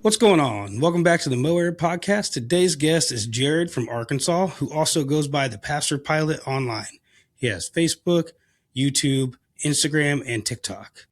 What's going on? Welcome back to the Moair Podcast. Today's guest is Jared from Arkansas, who also goes by the Pastor Pilot online. He has Facebook, YouTube, Instagram, and TikTok.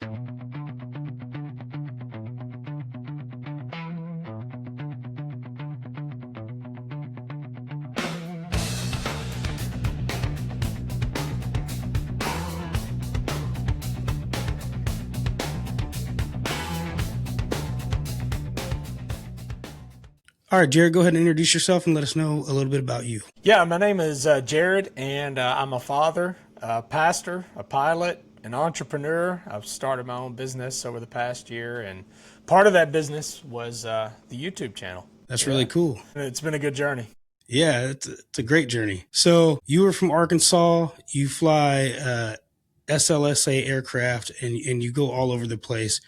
All right, Jared, go ahead and introduce yourself and let us know a little bit about you. Yeah, my name is Jared, and I'm a father, a pastor, a pilot, an entrepreneur. I've started my own business over the past year, and part of that business was the YouTube channel. That's really cool. It's been a good journey. Yeah, it's a great journey. So you were from Arkansas. You fly SLSA aircraft, and you go all over the place.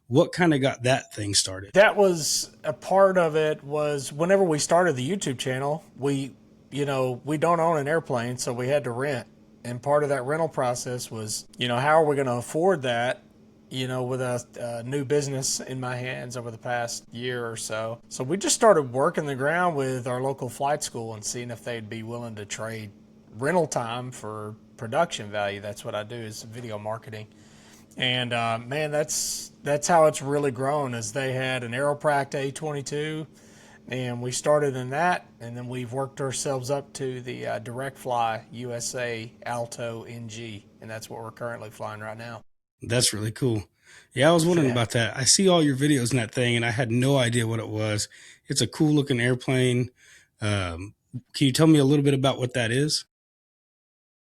What kind of got that thing started? That was a part of it. Was whenever we started the YouTube channel, we don't own an airplane, so we had to rent. And part of that rental process was, how are we going to afford that, with a new business in my hands over the past year or so. So we just started working the ground with our local flight school and seeing if they'd be willing to trade rental time for production value. That's what I do, is video marketing. And man, that's how it's really grown. Is they had an Aeropract A22, and we started in that, and then we've worked ourselves up to the DirectFly USA Alto NG, and that's what we're currently flying right now. That's really cool. Yeah, I was wondering about that. I see all your videos in that thing, and I had no idea what it was. It's a cool looking airplane. Can you tell me a little bit about what that is?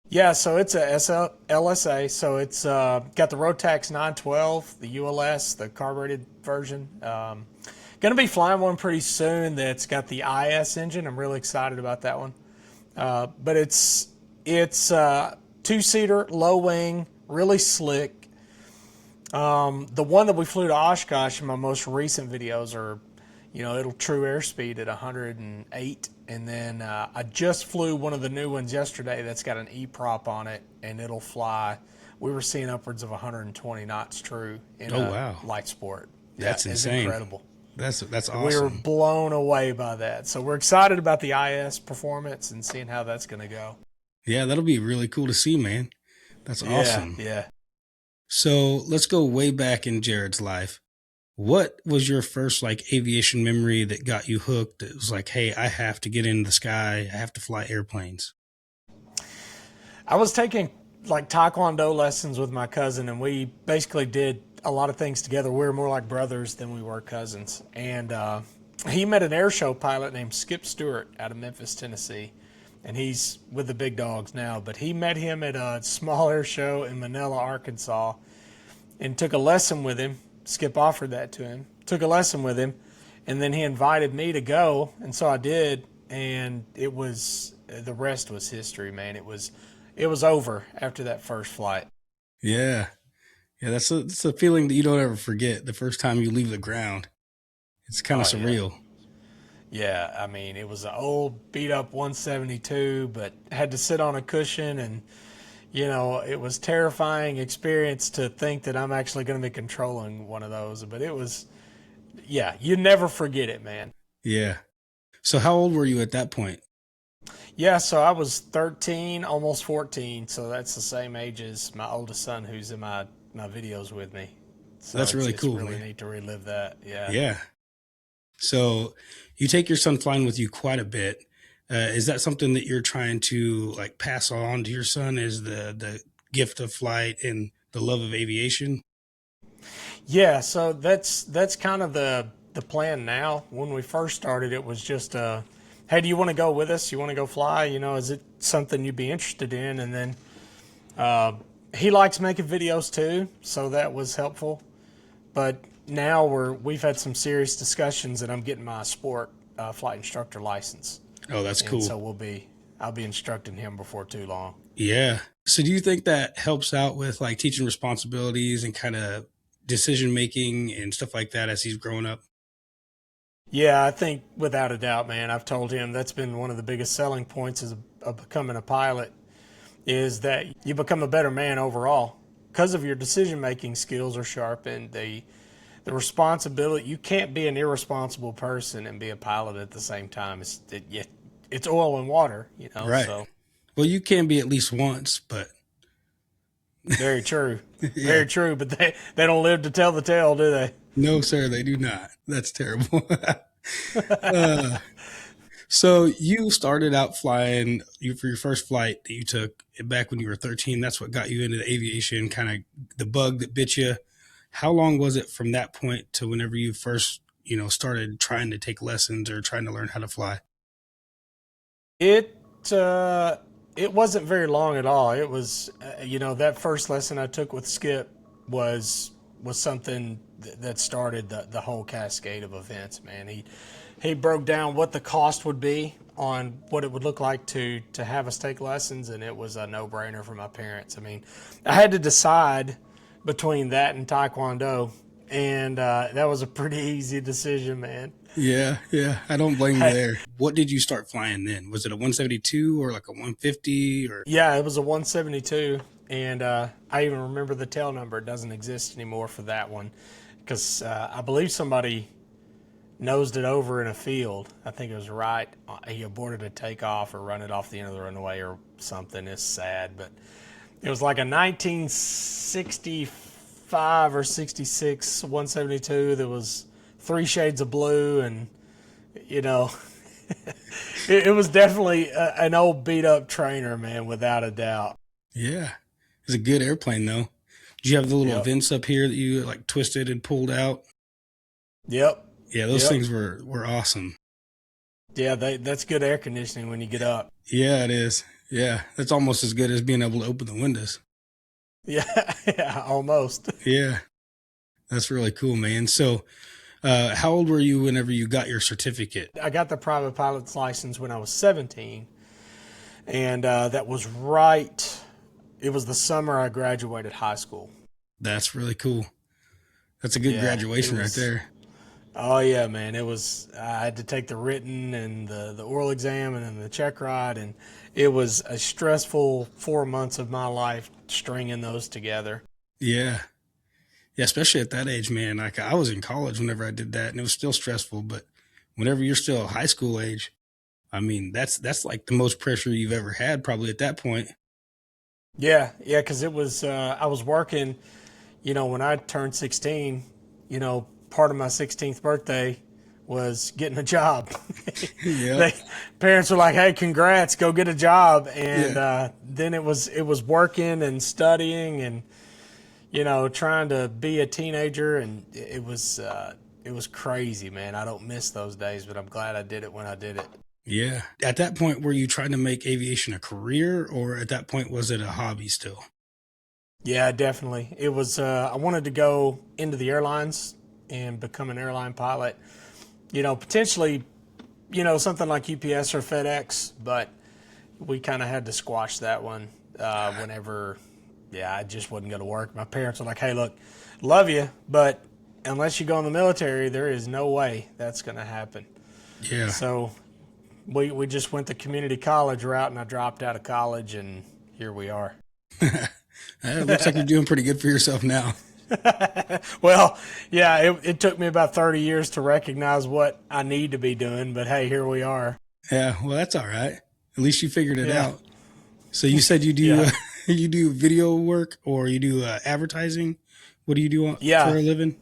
Yeah, so it's a SLSA, so it's got the Rotax 912, the ULS, the carbureted version. Going to be flying one pretty soon that's got the IS engine. I'm really excited about that one. But it's two-seater, low wing, really slick. The one that we flew to Oshkosh in my most recent videos are, it'll true airspeed at 108. And then I just flew one of the new ones yesterday that's got an E-prop on it, and it'll fly. We were seeing upwards of 120 knots true in light sport. That's insane. It's incredible. That's awesome. We were blown away by that. So we're excited about the IS performance and seeing how that's going to go. Yeah, that'll be really cool to see, man. That's awesome. Yeah. So let's go way back in Jared's life. What was your first aviation memory that got you hooked? It was like, hey, I have to get in the sky. I have to fly airplanes. I was taking Taekwondo lessons with my cousin, and we basically did a lot of things together. We were more like brothers than we were cousins. And he met an airshow pilot named Skip Stewart out of Memphis, Tennessee. And he's with the big dogs now. But he met him at a small air show in Manila, Arkansas, and took a lesson with him. Skip offered that to him, took a lesson with him, and then he invited me to go, and so I did, and the rest was history, man. It was over after that first flight. Yeah, that's a feeling that you don't ever forget. The first time you leave the ground, it's kind of surreal. Yeah, I mean, it was an old beat up 172, but had to sit on a cushion, and it was terrifying experience to think that I'm actually going to be controlling one of those. But it was, you never forget it, man. Yeah. So how old were you at that point? Yeah, so I was 13, almost 14. So that's the same age as my oldest son, who's in my videos with me. So that's really cool. It's really neat to relive that. Yeah. Yeah. So you take your son flying with you quite a bit. Is that something that you're trying to pass on to your son, is the gift of flight and the love of aviation? Yeah, so that's kind of the plan now. When we first started, it was just, hey, do you want to go with us? You want to go fly? Is it something you'd be interested in? And then he likes making videos too, so that was helpful. But now we've had some serious discussions, and I'm getting my sport flight instructor license. Oh, that's cool. So I'll be instructing him before too long. Yeah. So do you think that helps out with teaching responsibilities and kind of decision making and stuff like that as he's growing up? Yeah, I think without a doubt, man. I've told him that's been one of the biggest selling points of becoming a pilot, is that you become a better man overall because of your decision making skills are sharpened. The the responsibility. You can't be an irresponsible person and be a pilot at the same time. It's oil and water, you know. Right. So Well, you can be at least once, but very true, yeah. very true. But they don't live to tell the tale, do they? No, sir, they do not. That's terrible. uh, so you started out flying for your first flight that you took back when you were 13. That's what got you into the aviation, kind of the bug that bit you. How long was it from that point to whenever you first, started trying to take lessons or trying to learn how to fly? It uh, it wasn't very long at all. It was that first lesson I took with Skip was something that started the whole cascade of events. Man, he broke down what the cost would be on what it would look like to have us take lessons, and it was a no brainer for my parents. I mean, I had to decide between that and Taekwondo, and that was a pretty easy decision, man. Yeah, yeah. I don't blame you there. What did you start flying then? Was it a 172 or like a 150 or? Yeah, it was a 172, and I even remember the tail number. It doesn't exist anymore for that one because I believe somebody nosed it over in a field. I think it was right. He aborted a takeoff or run it off the end of the runway or something. It's sad, but it was like a 1965 or 66 172 that was 3 shades of blue, and you know, it was definitely an old beat up trainer, man, without a doubt. Yeah. It's a good airplane though. Did you have the little Yep. vents up here that you like twisted and pulled out? Yep. Yeah, those Yep. things were awesome. Yeah, that's good air conditioning when you get up. Yeah, it is. Yeah, that's almost as good as being able to open the windows. Yeah, yeah, almost. Yeah, that's really cool, man. So, how old were you whenever you got your certificate? I got the private pilot's license when I was 17, and that was right. It was the summer I graduated high school. That's really cool. That's a good Yeah, it graduation right was. there. Oh yeah, man! It was. I had to take the written and the oral exam and then the check ride, and it was a stressful 4 months of my life stringing those together. Yeah. Yeah, especially at that age, man. Like I was in college whenever I did that and it was still stressful, but whenever you're still high school age, I mean, that's like the most pressure you've ever had probably at that point. Yeah, yeah, because it was. I was working. When I turned 16, part of my 16th birthday was getting a job. Yep. They parents were like, "Hey, congrats, go get a job," and Yeah. then it was working and studying and trying to be a teenager, and it was crazy, man. I don't miss those days, but I'm glad I did it when I did it. Yeah. At that point, were you trying to make aviation a career or at that point was it a hobby still? Yeah, definitely. It was. I wanted to go into the airlines and become an airline pilot. Potentially, something like UPS or FedEx, but we kind of had to squash that one whenever, yeah, I just wasn't going to work. My parents were like, "Hey, look, love you, but unless you go in the military, there is no way that's going to happen." Yeah. So we just went the community college route, and I dropped out of college, and here we are. It looks like you're doing pretty good for yourself now. Well, yeah, it took me about 30 years to recognize what I need to be doing, but hey, here we are. Yeah. Well, that's all right. At least you figured it Yeah, out. So you said you do, yeah, you do video work or you do advertising. What do you do for yeah. a living?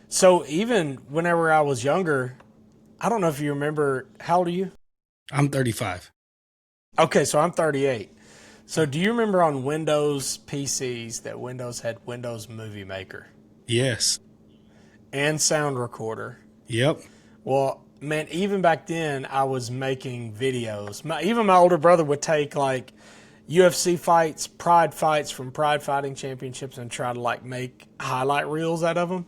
So even whenever I was younger, I don't know if you remember, how old are you? I'm 35. Okay, so I'm 38. So do you remember on Windows PCs that Windows had Windows Movie Maker Yes. and Sound Recorder? Yep. Well, man, even back then I was making videos. Even my older brother would take like UFC fights, Pride fights from Pride Fighting Championships and try to like make highlight reels out of them.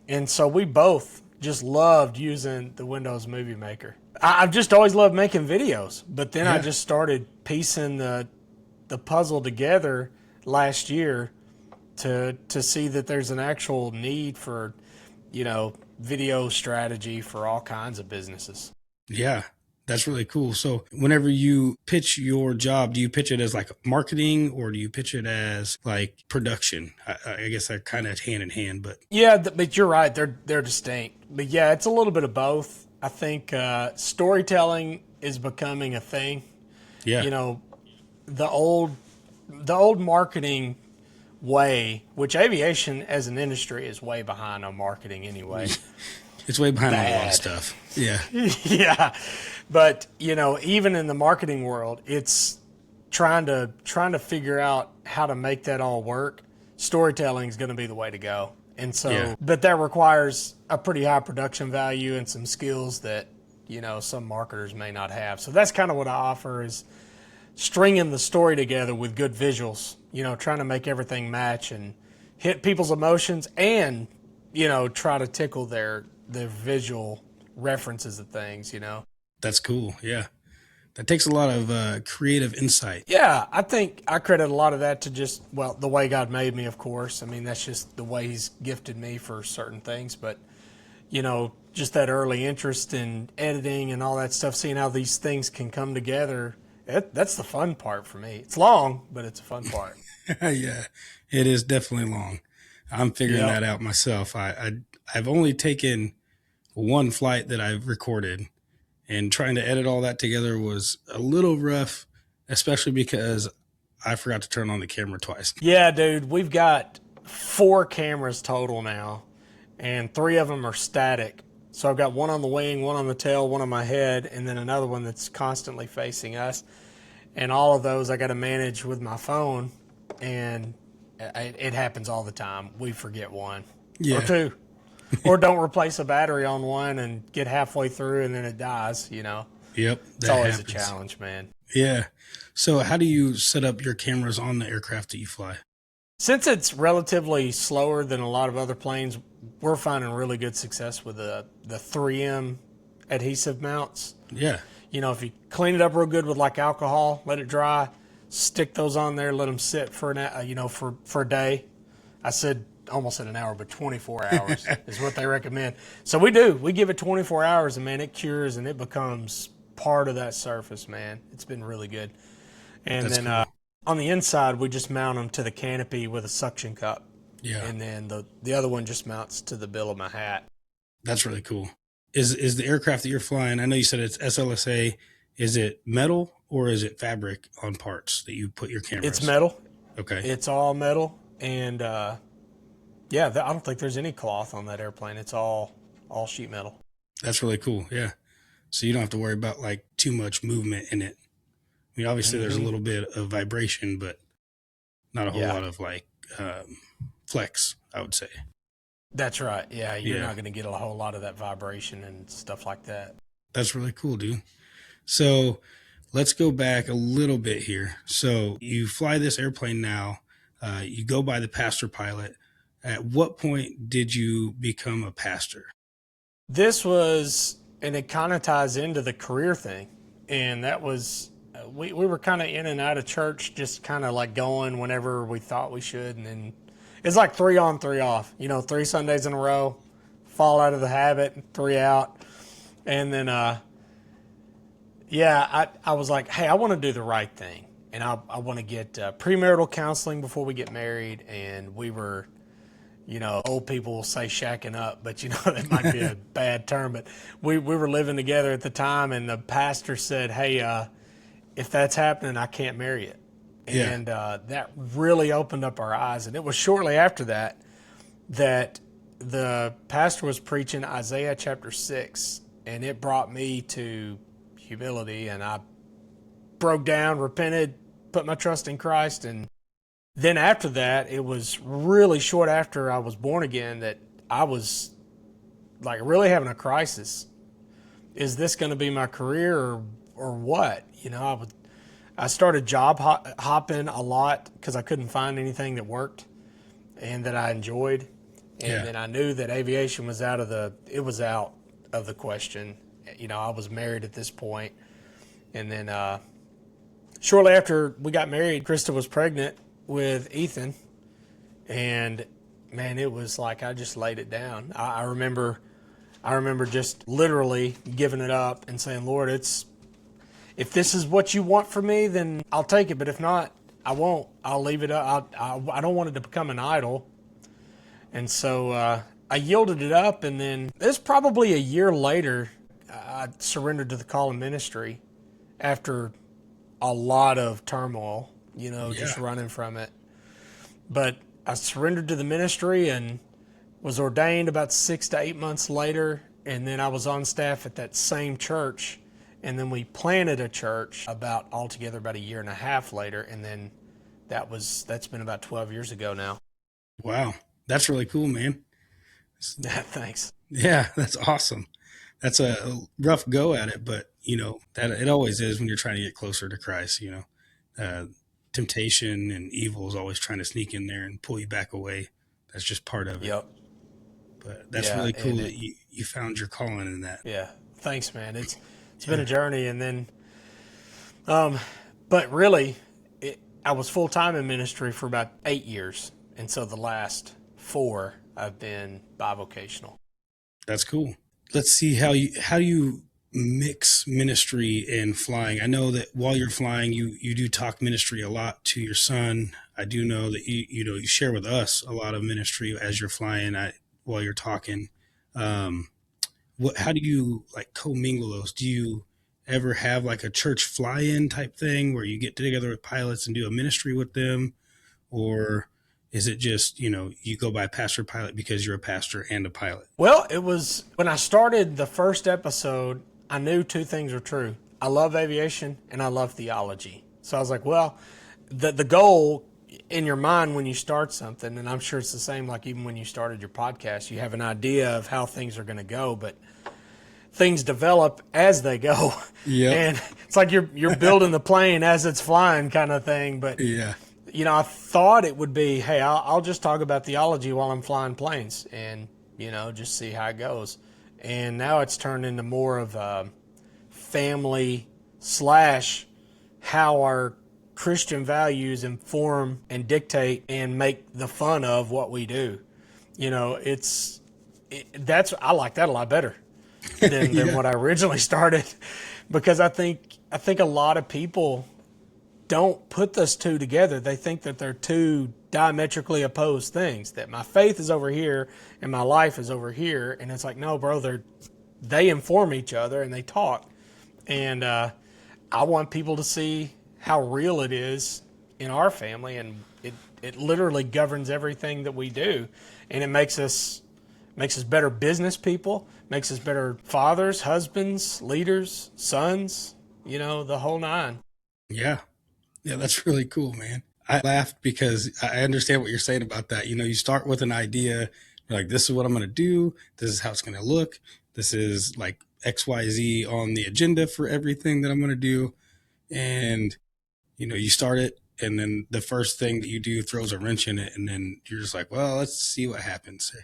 And so we both just loved using the Windows Movie Maker. I've just always loved making videos, but then I Yeah. just started piecing the puzzle together last year to see that there's an actual need for, video strategy for all kinds of businesses. Yeah. That's really cool. So whenever you pitch your job, do you pitch it as like marketing or do you pitch it as like production? I guess they're kind of hand in hand, but Yeah, but you're right. They're distinct. But yeah, it's a little bit of both. I think storytelling is becoming a thing. yeah, You know, the old marketing way, which aviation as an industry is way behind on marketing anyway. it's way behind on a lot of Bad. stuff. Yeah, Yeah, but even in the marketing world, it's trying to figure out how to make that all work. Storytelling is going to be the way to go, and yeah, so, but that requires a pretty high production value and some skills that some marketers may not have. So that's kind of what I offer is stringing the story together with good visuals. Trying to make everything match and hit people's emotions, and try to tickle their visual references of things. that's cool. Yeah, that takes a lot of creative insight. Yeah, I think I credit a lot of that to just, well, the way God made me, of course. I mean, that's just the way He's gifted me for certain things. But, just that early interest in editing and all that stuff, seeing how these things can come together, that's the fun part for me. It's long, but it's a fun part. Yeah, it is definitely long. I'm figuring Yep. that out myself. I've only taken one flight that I've recorded, and trying to edit all that together was a little rough, especially because I forgot to turn on the camera twice. Yeah, dude, we've got 4 cameras total now, and 3 of them are static. So I've got one on the wing, one on the tail, one on my head, and then another one that's constantly facing us. And all of those I got to manage with my phone, and it happens all the time. We forget one or Yeah. 2, or don't replace a battery on one and get halfway through and then it dies. Yep. It's That always happens. a challenge, man. Yeah. So how do you set up your cameras on the aircraft that you fly? Since it's relatively slower than a lot of other planes, we're finding really good success with the 3M adhesive mounts. Yeah. If you clean it up real good with like alcohol, let it dry, stick those on there, let them sit for for a day. I said almost an hour, but 24 hours is what they recommend. So we give it 24 hours, and man, it cures and it becomes part of that surface, man. It's been really good. And That's then cool. on the inside, we just mount them to the canopy with a suction cup. Yeah. And then the other one just mounts to the bill of my hat. That's really cool. Is the aircraft that you're flying, I know you said it's SLSA, is it metal or is it fabric on parts that you put your cameras? It's metal. Okay. It's all metal. And I don't think there's any cloth on that airplane. It's all sheet metal. That's really cool. Yeah. So you don't have to worry about like too much movement in it. I mean, obviously there's a little bit of vibration, but not a whole lot of like flex, I would say. That's right. Yeah, you're Yeah. not going to get a whole lot of that vibration and stuff like that. That's really cool, dude. So let's go back a little bit here. So you fly this airplane now. You go by the pastor pilot. At what point did you become a pastor? This was, and it kind of ties into the career thing. And that was, we were kind of in and out of church, just kind of like going whenever we thought we should. And then it's like 3 on, 3 off, 3 Sundays in a row, fall out of the habit, 3 out. And then, I was like, hey, I want to do the right thing. And I want to get premarital counseling before we get married. And we were, old people will say shacking up, but that might be a bad term. But we were living together at the time, and the pastor said, hey, if that's happening, I can't marry it. Yeah. And that really opened up our eyes. And it was shortly after that the pastor was preaching Isaiah chapter 6, and it brought me to humility, and I broke down, repented, put my trust in Christ. And then after that, it was really short after I was born again that I was like really having a crisis. Is this going to be my career or what? I started job hopping a lot because I couldn't find anything that worked and that I enjoyed. And then I knew that aviation was out of the question. I was married at this point. And then shortly after we got married, Krista was pregnant with Ethan. And man, it was like I just laid it I remember just literally giving it up and saying, Lord, it's if this is what you want from me, then I'll take it. But if not, I won't. I'll leave it up. I don't want it to become an idol. And so I yielded it up, and then it's probably a year later I surrendered to the call of ministry after a lot of turmoil, just running from it. But I surrendered to the ministry and was ordained about 6 to 8 months later, and then I was on staff at that same church, and then we planted a church altogether about a year and a half later, and then that's been about 12 years ago now. Wow. That's really cool, man. Thanks. Yeah, that's awesome. That's a rough go at it, but that it always is when you're trying to get closer to Christ. Temptation and evil is always trying to sneak in there and pull you back away. That's just part of it. Yep. But that's really cool that you found your calling in that. Yeah. Thanks, man. It's been a journey, and then, but really, I was full time in ministry for about 8 years, and so the last 4 I've been bivocational. That's cool. Let's see how you mix ministry and flying. I know that while you're flying, you do talk ministry a lot to your son. I do know that you share with us a lot of ministry as you're flying while you're talking. How do you like commingle those? Do you ever have like a church fly-in type thing where you get together with pilots and do a ministry with them, or is it just, you go by pastor pilot because you're a pastor and a pilot? Well, it was when I started the first episode, I knew 2 things were true. I love aviation and I love theology. So I was like, well, the goal in your mind when you start something, and I'm sure it's the same like even when you started your podcast, you have an idea of how things are going to go, but things develop as they go. Yeah. And it's like you're building the plane as it's flying kind of thing. But yeah. I thought it would be, hey, I'll just talk about theology while I'm flying planes and, just see how it goes. And now it's turned into more of a family / how our Christian values inform and dictate and make the fun of what we do. I like that a lot better than what I originally started, because I think a lot of people don't put those 2 together. They think that they're 2 diametrically opposed things, that my faith is over here and my life is over here. And it's like, no, bro, they inform each other and they talk. And I want people to see how real it is in our family, and it literally governs everything that we do. And it makes us better business people, makes us better fathers, husbands, leaders, sons, the whole 9. Yeah. Yeah, that's really cool, man. I laughed because I understand what you're saying about that. You start with an idea, you're like, this is what I'm going to do. This is how it's going to look. This is like XYZ on the agenda for everything that I'm going to do. And, you start it, and then the first thing that you do throws a wrench in it. And then you're just like, well, let's see what happens,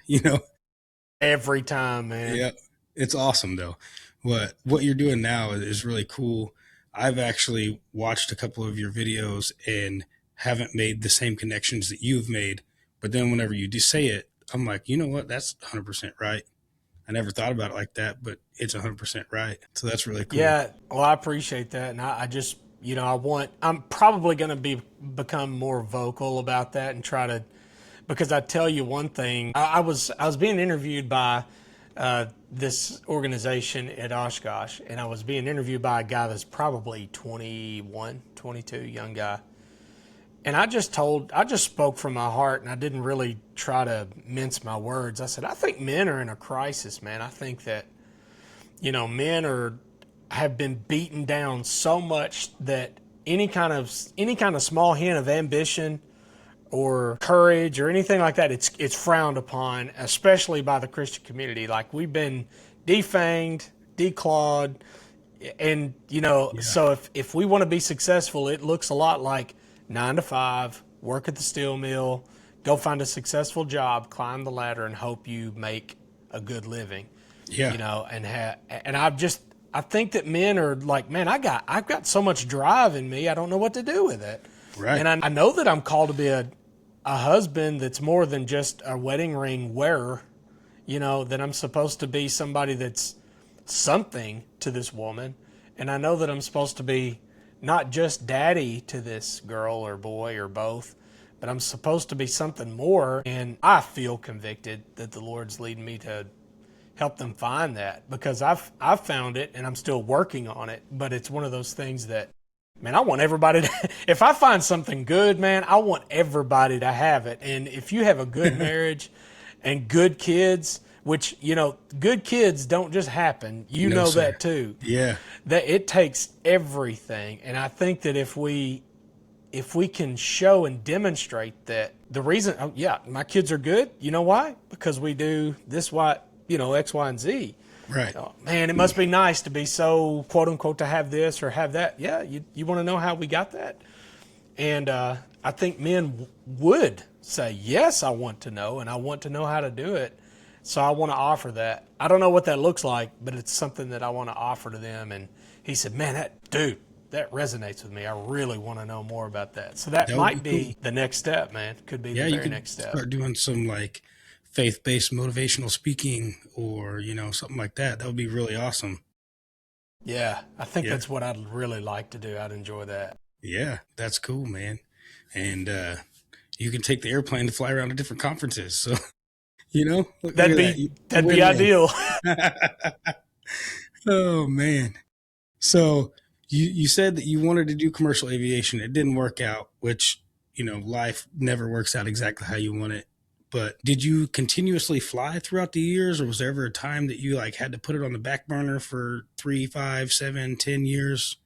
Every time, man. Yeah. It's awesome, though. What you're doing now is really cool. I've actually watched a couple of your videos and haven't made the same connections that you've made. But then whenever you do say it, I'm like, you know what? That's 100% right. I never thought about it like that, but it's 100% right. So that's really cool. Yeah. Well, I appreciate that. And I just, I'm probably going to become more vocal about that and try to, because I tell you one thing, I was being interviewed by this organization at Oshkosh, and I was being interviewed by a guy that's probably 21, 22, young guy. And I just spoke from my heart, and I didn't really try to mince my words. I said, I think men are in a crisis, man. I think that, men have been beaten down so much that any kind of small hint of ambition or courage or anything like that, it's frowned upon, especially by the Christian community. Like, we've been defanged, declawed, and so if we want to be successful, it looks a lot like 9 to 5, work at the steel mill, go find a successful job, climb the ladder, and hope you make a good living. Yeah. And I think that men are like, man, I've got so much drive in me, I don't know what to do with it. Right. And I know that I'm called to be a husband that's more than just a wedding ring wearer, that I'm supposed to be somebody that's something to this woman. And I know that I'm supposed to be not just daddy to this girl or boy or both, but I'm supposed to be something more. And I feel convicted that the Lord's leading me to help them find that, because I've found it and I'm still working on it. But it's one of those things that, man, I want everybody to, if I find something good, man, I want everybody to have it. And if you have a good marriage and good kids, which, you know, good kids don't just happen. You No, know sir. that too. Yeah. That it takes everything. And I think that if we can show and demonstrate that the reason, oh, yeah, my kids are good. You know why? Because we do this, why, you know, X, Y, and Z. Right. Oh, man, it must be nice to be so, quote unquote, to have this or have that. Yeah, you want to know how we got that? And I think men would say, yes, I want to know, and I want to know how to do it. So I want to offer that. I don't know what that looks like, but it's something that I want to offer to them. And he said, man, that resonates with me. I really want to know more about that. So that might be cool. the next step, man. Could be the You very could next step. start doing some like faith-based motivational speaking, or, you know, something like that. That would be really awesome. Yeah, I think that's what I'd really like to do. I'd enjoy that. Yeah, that's cool, man. And you can take the airplane to fly around to different conferences. So, you know, That'd be ideal. Oh man. So you said that you wanted to do commercial aviation. It didn't work out, which, you know, life never works out exactly how you want it. But did you continuously fly throughout the years, or was there ever a time that you like had to put it on the back burner for 3, 5, 7, 10 years?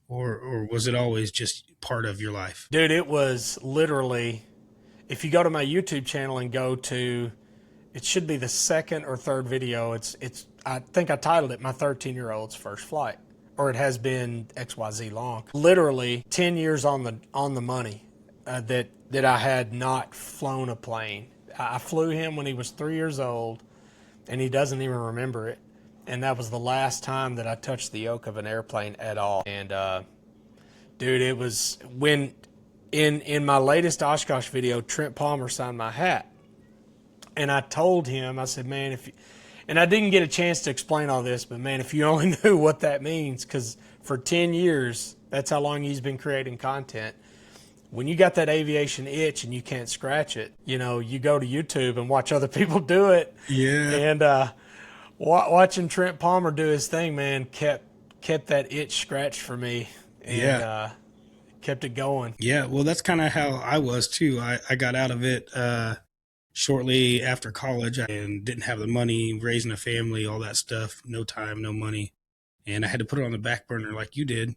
Or was it always just part of your life? Dude, it was literally, if you go to my YouTube channel and go to, it should be the second or third video. It's I think I titled it My 13-Year-Old's First Flight, or it has been XYZ long. Literally 10 years on the money that I had not flown a plane. I flew him when he was 3 years old, and he doesn't even remember it. And that was the last time that I touched the yoke of an airplane at all. And dude, it was when in my latest Oshkosh video, Trent Palmer signed my hat. And I told him, I said, man, and I didn't get a chance to explain all this, but man, if you only knew what that means, because for 10 years, that's how long he's been creating content. When you got that aviation itch and you can't scratch it, you know, you go to YouTube and watch other people do it. Yeah. And watching Trent Palmer do his thing, man, kept that itch scratched for me. And kept it going. Yeah, well, that's kind of how I was too. I got out of it shortly after college and didn't have the money, raising a family, all that stuff, no time, no money. And I had to put it on the back burner like you did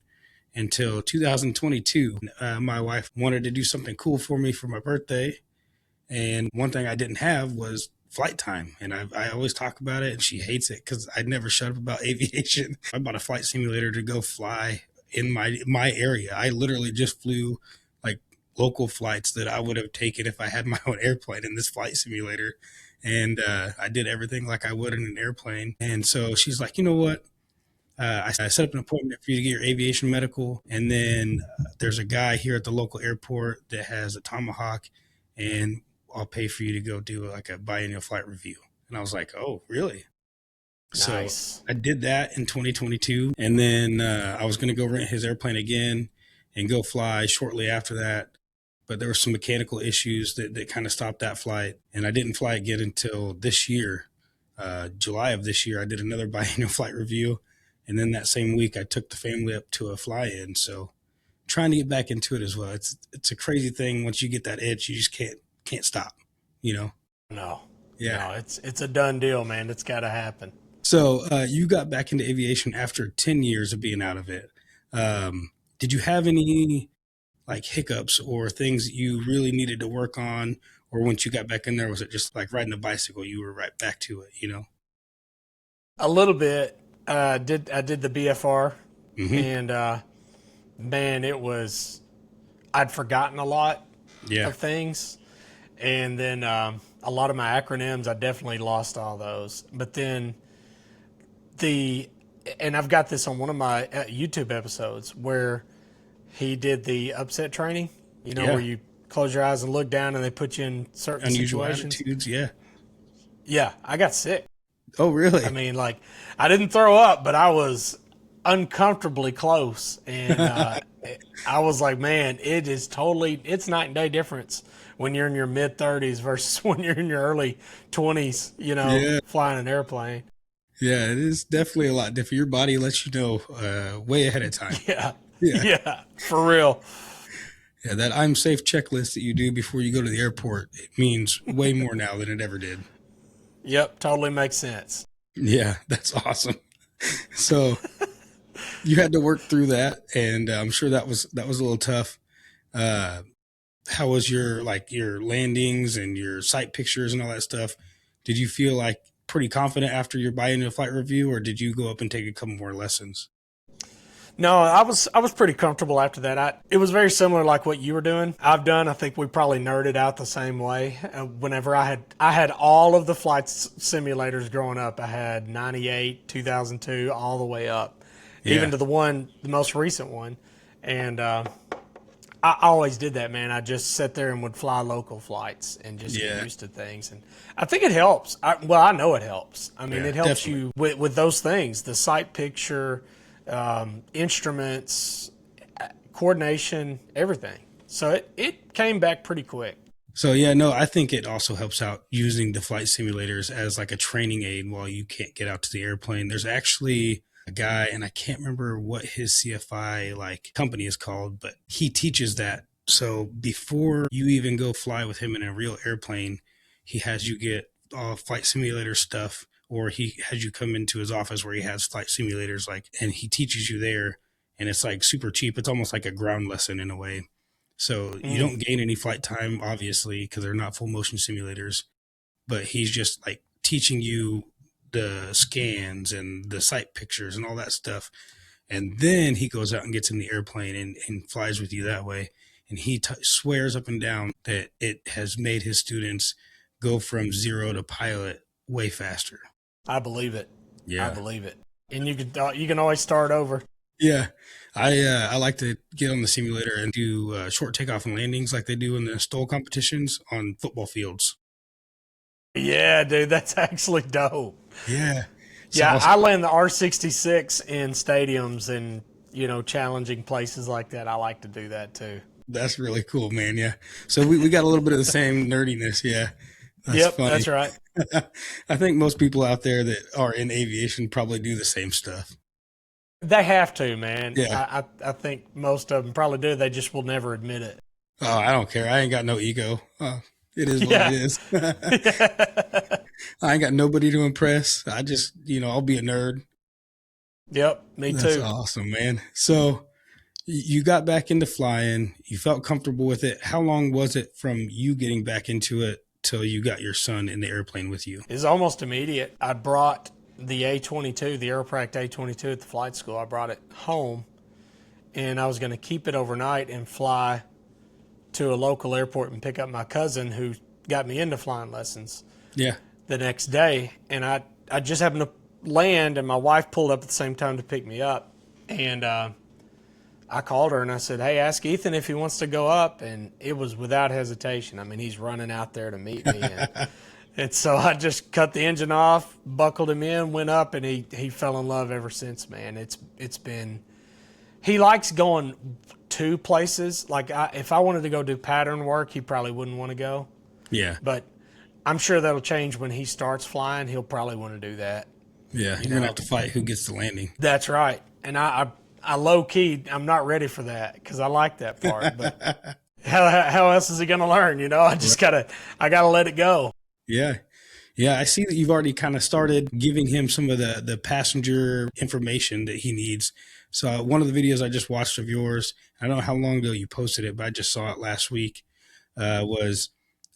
until 2022. My wife wanted to do something cool for me for my birthday. And one thing I didn't have was flight time. And I always talk about it, and she hates it because I never shut up about aviation. I bought a flight simulator to go fly in my area. I literally just flew like local flights that I would have taken if I had my own airplane in this flight simulator. And I did everything like I would in an airplane. And so she's like, you know what? I set up an appointment for you to get your aviation medical. And then there's a guy here at the local airport that has a Tomahawk, and I'll pay for you to go do like a biennial flight review. And I was like, oh, really? Nice. So I did that in 2022. And then I was going to go rent his airplane again and go fly shortly after that. But there were some mechanical issues that kind of stopped that flight. And I didn't fly again until this year, July of this year. I did another biennial flight review. And then that same week, I took the family up to a fly-in. So trying to get back into it as well. It's a crazy thing. Once you get that itch, you just can't stop, you know? No. Yeah. No, it's a done deal, man. It's got to happen. So you got back into aviation after 10 years of being out of it. Did you have any like hiccups or things that you really needed to work on? Or once you got back in there, was it just like riding a bicycle? You were right back to it, you know? A little bit. I did the BFR, and man, I'd forgotten a lot of things. And then a lot of my acronyms, I definitely lost all those. But then and I've got this on one of my YouTube episodes where he did the upset training, you know, where you close your eyes and look down and they put you in certain unusual situations. attitudes. Yeah, I got sick. Oh, really? I mean, like, I didn't throw up, but I was uncomfortably close. And I was like, man, it's night and day difference when you're in your mid 30s versus when you're in your early 20s, Yeah. flying an airplane. Yeah, it is definitely a lot different. Your body lets you know way ahead of time. Yeah. Yeah. Yeah. For real. Yeah, that I'm safe checklist that you do before you go to the airport, it means way more now than it ever did. Yep. Totally makes sense. Yeah, that's awesome. So you had to work through that, and I'm sure that was a little tough. Uh, how was your landings and your sight pictures and all that stuff? Did you feel like pretty confident after your biannual flight review, or did you go up and take a couple more lessons? No, I was pretty comfortable after that. It was very similar like what you were doing. I've done. I think we probably nerded out the same way. Whenever I had all of the flight simulators growing up. I had 98, 2002, all the way up, even Yeah, to the most recent one, and I always did that, man. I just sat there and would fly local flights and just get yeah, used to things. And I think it helps. I know it helps. I mean, yeah, it helps definitely. you with those things, the sight picture, instruments, coordination, everything. So it came back pretty quick. So yeah, no, I think it also helps out using the flight simulators as like a training aid while you can't get out to the airplane. There's actually a guy, and I can't remember what his CFI like company is called, but he teaches that. So before you even go fly with him in a real airplane, he has you get all flight simulator stuff, or he has you come into his office where he has flight simulators, like, and he teaches you there, and it's like super cheap. It's almost like a ground lesson in a way. So you Mm, don't gain any flight time, obviously, because they're not full motion simulators. But he's just like teaching you the scans and the sight pictures and all that stuff. And then he goes out and gets in the airplane and flies with you that way. And he swears up and down that it has made his students go from zero to pilot way faster. I believe it. I Yeah. believe it. And you can always start over. Yeah, I like to get on the simulator and do short takeoff and landings like they do in the STOL competitions on football fields. Yeah, dude, that's actually dope. Yeah, it's Yeah, awesome. I land the R66 in stadiums and challenging places like that. I like to do that too. That's really cool, man. Yeah, so we got a little bit of the same nerdiness. Yeah, that's Yep, funny. that's right. I think most people out there that are in aviation probably do the same stuff. They have to, man. Yeah. I think most of them probably do. They just will never admit it. Oh, I don't care. I ain't got no ego. It is what it Yeah. is. I ain't got nobody to impress. I just, I'll be a nerd. Yep, me That's too. awesome, man. So you got back into flying. You felt comfortable with it. How long was it from you getting back into it till you got your son in the airplane with you? It's almost immediate. I brought the A22, the Aeropract A22 at the flight school. I brought it home, and I was going to keep it overnight and fly to a local airport and pick up my cousin who got me into flying lessons Yeah. the next day. And I just happened to land, and my wife pulled up at the same time to pick me up. And I called her and I said, "Hey, ask Ethan if he wants to go up." And it was without hesitation. I mean, he's running out there to meet me. And so I just cut the engine off, buckled him in, went up, and he fell in love ever since, man. It's been, he likes going to places. Like if I wanted to go do pattern work, he probably wouldn't want to go. Yeah. But I'm sure that'll change when he starts flying. He'll probably want to do that. Yeah. You're going to have to fight who gets the landing. That's right. And I low key, I'm not ready for that because I like that part. But how else is he going to learn? I gotta let it go. Yeah. Yeah. I see that you've already kind of started giving him some of the passenger information that he needs. So one of the videos I just watched of yours, I don't know how long ago you posted it, but I just saw it last week, was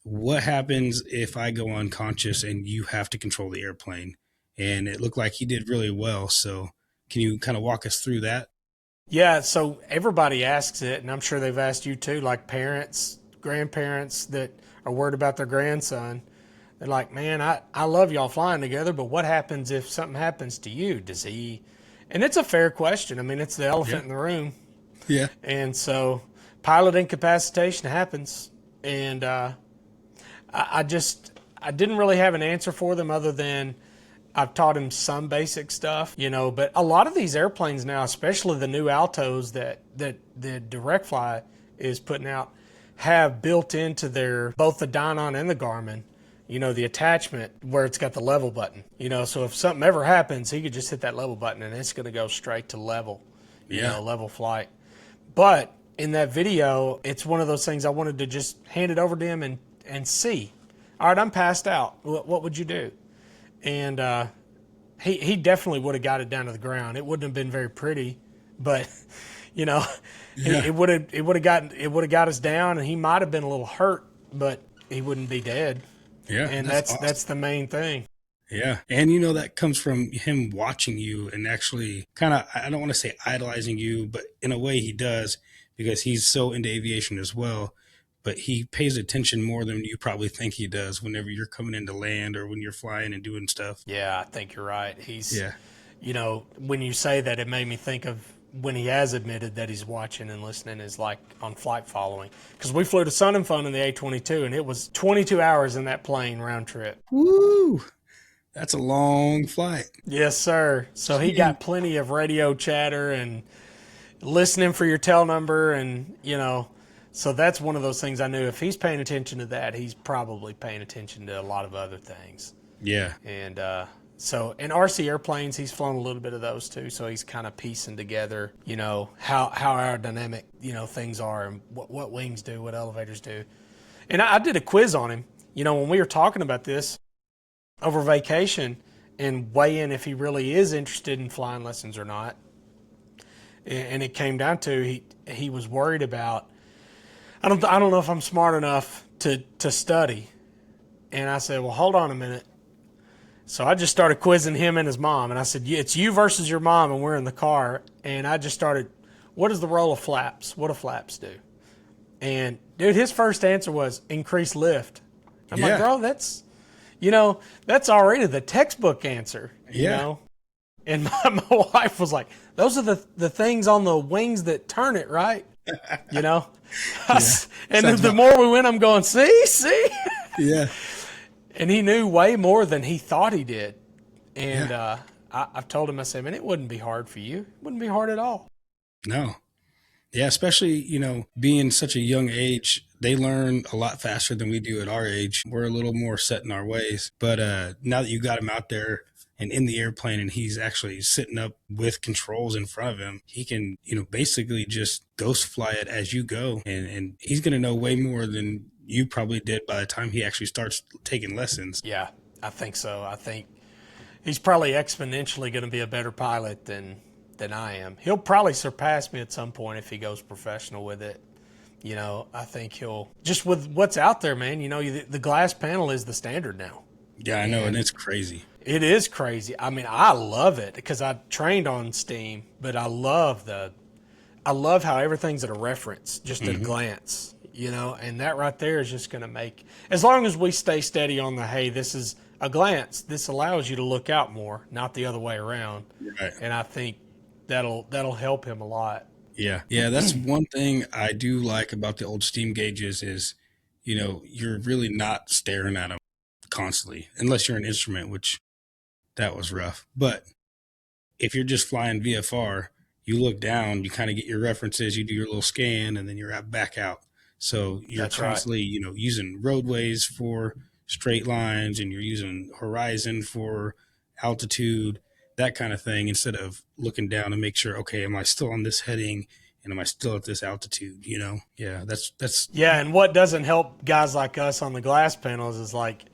what happens if I go unconscious and you have to control the airplane? And it looked like he did really well. So can you kind of walk us through that? Yeah, so everybody asks it, and I'm sure they've asked you too, like parents, grandparents that are worried about their grandson. They're like, man, I love y'all flying together, but what happens if something happens to you? Does he? And it's a fair question. I mean, it's the Yeah. elephant in the room. Yeah. And so pilot incapacitation happens. And I didn't really have an answer for them other than I've taught him some basic stuff, you know, but a lot of these airplanes now, especially the new Altos that the DirectFly is putting out, have built into their both the Dynon and the Garmin, you know, the attachment where it's got the level button, you know, so if something ever happens, he could just hit that level button and it's going to go straight to level, you know, level flight. But in that video, it's one of those things I wanted to just hand it over to him and see. All right, I'm passed out. What would you do? And he definitely would have got it down to the ground. It wouldn't have been very pretty, but you know, it would have got us down, and he might have been a little hurt, but he wouldn't be dead. Yeah, And that's the main thing. Yeah. And you know, that comes from him watching you and actually kind of, I don't want to say idolizing you, but in a way he does, because he's so into aviation as well. But he pays attention more than you probably think he does whenever you're coming into land or when you're flying and doing stuff. Yeah, I think you're right. He's, you know, when you say that, it made me think of when he has admitted that he's watching and listening is like on flight following. Because we flew to Sun and Fun in the A-22, and it was 22 hours in that plane round trip. Woo! That's a long flight. Yes, sir. So he got plenty of radio chatter and listening for your tail number, and, you know, so that's one of those things I knew if he's paying attention to that, he's probably paying attention to a lot of other things. Yeah. And so in RC airplanes, he's flown a little bit of those too. So he's kind of piecing together, you know, how aerodynamic, you know, things are and what wings do, what elevators do. And I did a quiz on him, you know, when we were talking about this over vacation and weigh in if he really is interested in flying lessons or not. And it came down to he was worried about, I don't know if I'm smart enough to study. And I said, well, hold on a minute. So I just started quizzing him and his mom. And I said, yeah, it's you versus your mom, and we're in the car. And I just started, what is the role of flaps? What do flaps do? And, dude, his first answer was increase lift. I'm like, bro, that's, you know, that's already the textbook answer, you know? And my wife was like, those are the things on the wings that turn it, right? You know? And the more we went, I'm going, see? Yeah. And he knew way more than he thought he did. And I've told him, I said, man, it wouldn't be hard for you. It wouldn't be hard at all. No. Yeah, especially, you know, being such a young age, they learn a lot faster than we do at our age. We're a little more set in our ways. But now that you got him out there and in the airplane and he's actually sitting up with controls in front of him, he can, you know, basically just ghost fly it as you go. And he's going to know way more than you probably did by the time he actually starts taking lessons. Yeah, I think so. I think he's probably exponentially going to be a better pilot than I am. He'll probably surpass me at some point if he goes professional with it. You know, I think he'll, just with what's out there, man, you know, the glass panel is the standard now. Yeah, I know, and it's crazy. It is crazy. I mean, I love it because I trained on steam, but I love how everything's at a reference, just at a glance, you know, and that right there is just going to make, as long as we stay steady on the, hey, this is a glance, this allows you to look out more, not the other way around. Right. And I think that'll help him a lot. Yeah. Yeah, that's one thing I do like about the old steam gauges is, you know, you're really not staring at them constantly, unless you're an instrument, which that was rough. But if you're just flying VFR, you look down, you kind of get your references, you do your little scan, and then you're back out. So you're constantly, you know, using roadways for straight lines, and you're using horizon for altitude, that kind of thing, instead of looking down and make sure, okay, am I still on this heading and am I still at this altitude? You know? Yeah, that's yeah. And what doesn't help guys like us on the glass panels is like,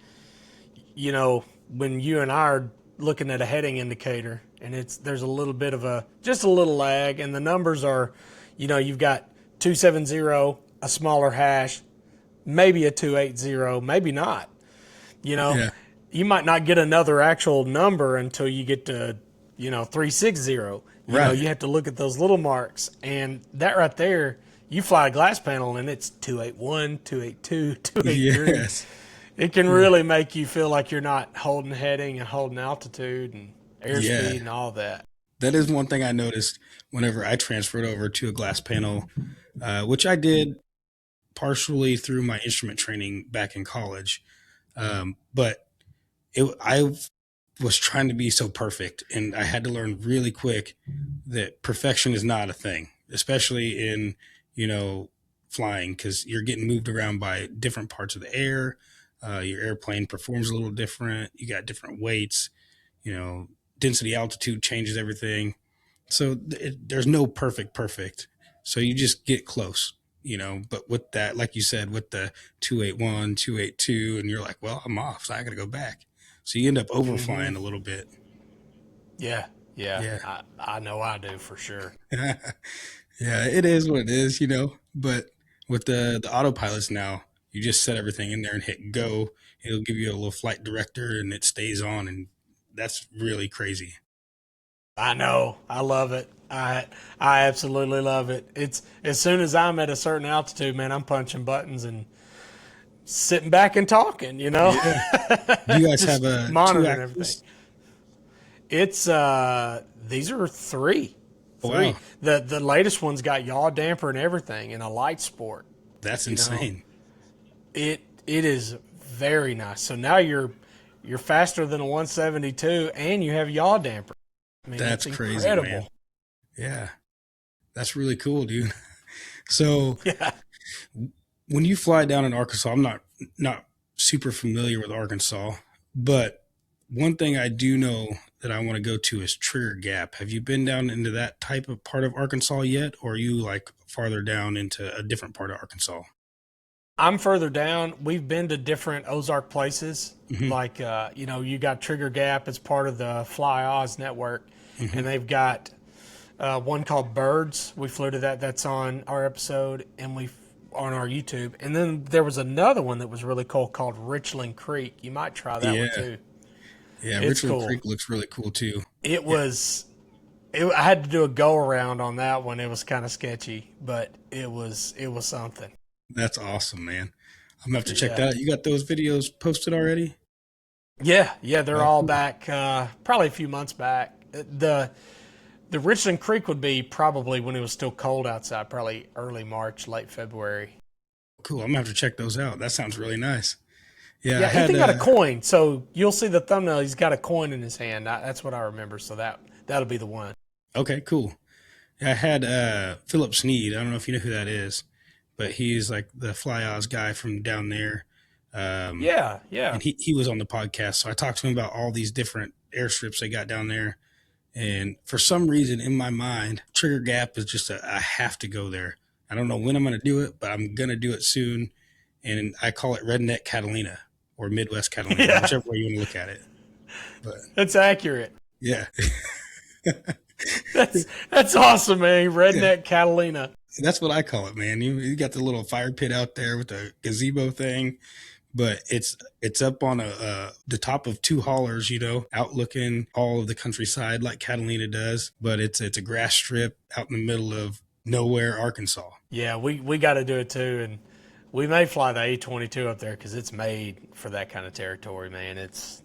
you know, when you and I are looking at a heading indicator and there's a little bit of just a little lag, and the numbers are, you know, you've got 270, a smaller hash, maybe a 280, maybe not, you know, you might not get another actual number until you get to, you know, 360, you know, you have to look at those little marks, and that right there, you fly a glass panel and it's 281, 282, 283. Yes. It can really make you feel like you're not holding heading and holding altitude and airspeed and all that. That is one thing I noticed whenever I transferred over to a glass panel, which I did partially through my instrument training back in college. But I was trying to be so perfect, and I had to learn really quick that perfection is not a thing, especially in, you know, flying, because you're getting moved around by different parts of the air. Your airplane performs a little different. You got different weights. You know, density, altitude changes everything. So there's no perfect. So you just get close, you know. But with that, like you said, with the 281, 282, and you're like, well, I'm off, so I got to go back. So you end up overflying a little bit. Yeah, yeah, Yeah. I know I do for sure. Yeah, it is what it is, you know. But with the autopilots now, you just set everything in there and hit go. It'll give you a little flight director, and it stays on, and that's really crazy. I know. I love it. I absolutely love it. It's as soon as I'm at a certain altitude, man, I'm punching buttons and sitting back and talking, you know, Yeah. Do you guys have just a two monitoring everything. axis? It's these are three. Oh, wow, The latest one's got yaw damper and everything and a light sport. that's You know, insane. it is very nice. So now you're faster than a 172 and you have yaw damper. I mean, That's it's crazy, man. incredible. Yeah, that's really cool, dude. So Yeah. when you fly down in Arkansas, I'm not super familiar with Arkansas, but one thing I do know that I want to go to is Trigger Gap. Have you been down into that type of part of Arkansas yet, or are you like farther down into a different part of Arkansas? I'm further down. We've been to different Ozark places. Hmm. Like, you know, you got Trigger Gap. It's part of the Fly Oz network. Hmm. And they've got one called Birds. We flew to that. That's on our episode and we on our YouTube. And then there was another one that was really cool called Richland Creek. You might try that one Yeah, too. yeah. It's Richland cool. Creek looks really cool too. It Yeah, was. I had to do a go around on that one. It was kind of sketchy, but it was something. that's awesome, man. I'm gonna have to check Yeah. that out. You got those videos posted already? Yeah, yeah, they're Oh, all cool. back. Probably a few months back. The Richland Creek would be probably when it was still cold outside, probably early March, late February. Cool. I'm gonna have to check those out. That sounds really nice. Yeah, I Yeah, had Ethan got a coin, so you'll see the thumbnail. He's got a coin in his hand. That's what I remember. So that'll be the one. okay, cool. Yeah, I had Philip Sneed. I don't know if you know who that is, but he's like the Fly Oz guy from down there. Um, Yeah, yeah, and he was on the podcast. So I talked to him about all these different airstrips they got down there. And for some reason in my mind, Trigger Gap is just I have to go there. I don't know when I'm going to do it, but I'm going to do it soon. And I call it Redneck Catalina or Midwest Catalina, yeah. whichever way you want to look at it. But That's accurate. yeah, That's awesome, man. yeah, Redneck Catalina. that's what I call it, man. You got the little fire pit out there with the gazebo thing, but it's up on the top of two haulers, you know, outlooking all of the countryside like Catalina does. But it's a grass strip out in the middle of nowhere, Arkansas. Yeah, we got to do it too, and we may fly the A-22 up there because it's made for that kind of territory, man. It's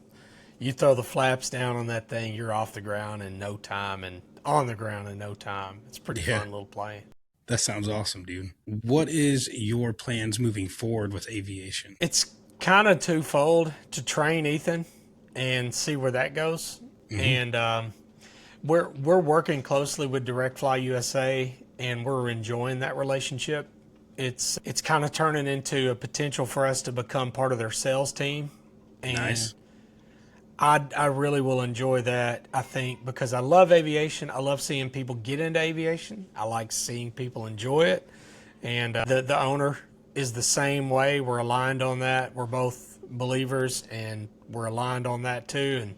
you throw the flaps down on that thing, you're off the ground in no time, and on the ground in no time. It's a pretty Yeah, fun little plane. that sounds awesome, dude. What is your plans moving forward with aviation? It's kind of twofold to train Ethan and see where that goes, Hmm. and we're working closely with DirectFly USA, and we're enjoying that relationship. It's kind of turning into a potential for us to become part of their sales team, and Nice. I really will enjoy that. I think because I love aviation, I love seeing people get into aviation. I like seeing people enjoy it, and the owner is the same way. We're aligned on that. We're both believers, and we're aligned on that too. And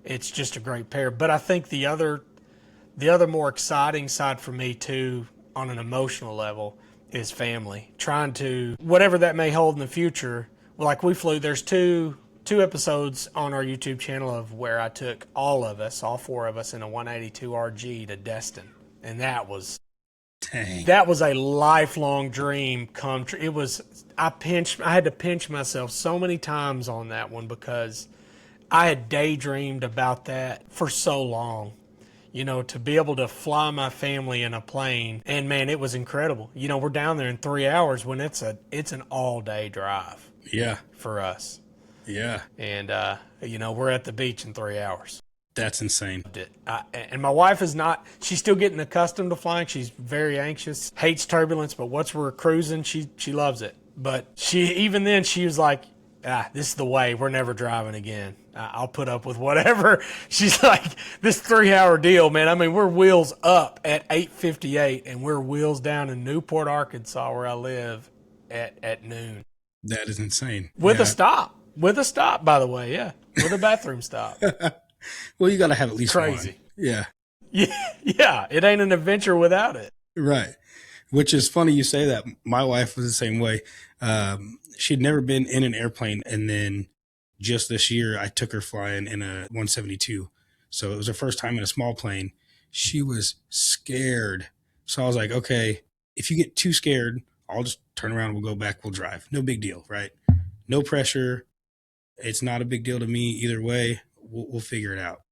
it's just a great pair. But I think the other more exciting side for me too, on an emotional level, is family. Trying to whatever that may hold in the future. Like we flew. There's two episodes on our YouTube channel of where I took all four of us, in a 182 RG to Destin, and Dang. that was a lifelong dream come true. I had to pinch myself so many times on that one because I had daydreamed about that for so long. You know, to be able to fly my family in a plane, and man, it was incredible. You know, we're down there in 3 hours when it's an all day drive Yeah. for us. Yeah. And, we're at the beach in 3 hours. That's insane. And my wife is not, she's still getting accustomed to flying. She's very anxious, hates turbulence, but once we're cruising, she loves it. But even then, she was like, this is the way. We're never driving again. I'll put up with whatever. She's like, this 3 hour deal, man. I mean, we're wheels up at 8:58, and we're wheels down in Newport, Arkansas, where I live, at noon. That is insane. With a stop. With a stop, by the way, yeah. With a bathroom stop. Well, you got to have at least Crazy. one. Yeah. Yeah. It ain't an adventure without it. Right. Which is funny you say that. My wife was the same way. She'd never been in an airplane. And then just this year, I took her flying in a 172. So it was her first time in a small plane. She was scared. So I was like, okay, if you get too scared, I'll just turn around. We'll go back. We'll drive. No big deal. Right. No pressure. It's not a big deal to me either way. We'll figure it out.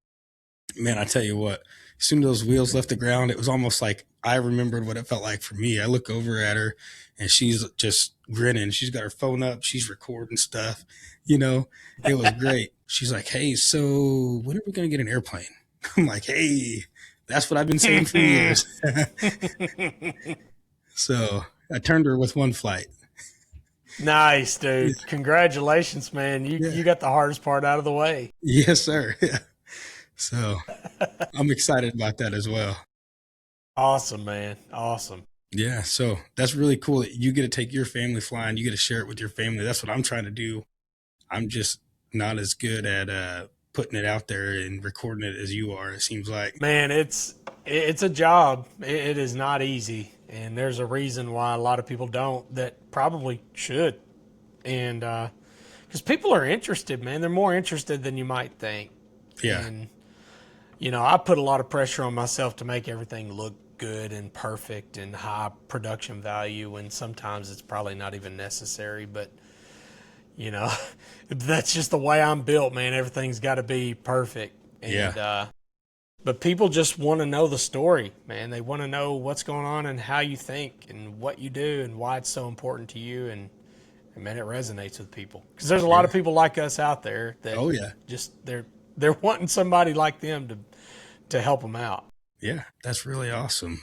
Man, I tell you what, as soon as those wheels left the ground, it was almost like I remembered what it felt like for me. I look over at her and she's just grinning. She's got her phone up. She's recording stuff. It was great. She's like, hey, so when are we going to get an airplane? I'm like, hey, that's what I've been saying for years. So I turned her with one flight. Nice, dude. Congratulations, man. You got the hardest part out of the way. Yes, sir. So I'm excited about that as well. Awesome, man. Awesome. Yeah. So that's really cool that you get to take your family flying. You get to share it with your family. That's what I'm trying to do. I'm just not as good at putting it out there and recording it as you are, it seems like. Man, it's a job. It is not easy. And there's a reason why a lot of people don't that probably should. And because people are interested, man. They're more interested than you might think. Yeah. And, I put a lot of pressure on myself to make everything look good and perfect and high production value. And sometimes it's probably not even necessary. But, that's just the way I'm built, man. Everything's got to be perfect. And, yeah. But people just want to know the story, man. They want to know what's going on and how you think and what you do and why it's so important to you. And man, it resonates with people because there's a lot of people like us out there that just they're wanting somebody like them to help them out. Yeah, that's really awesome.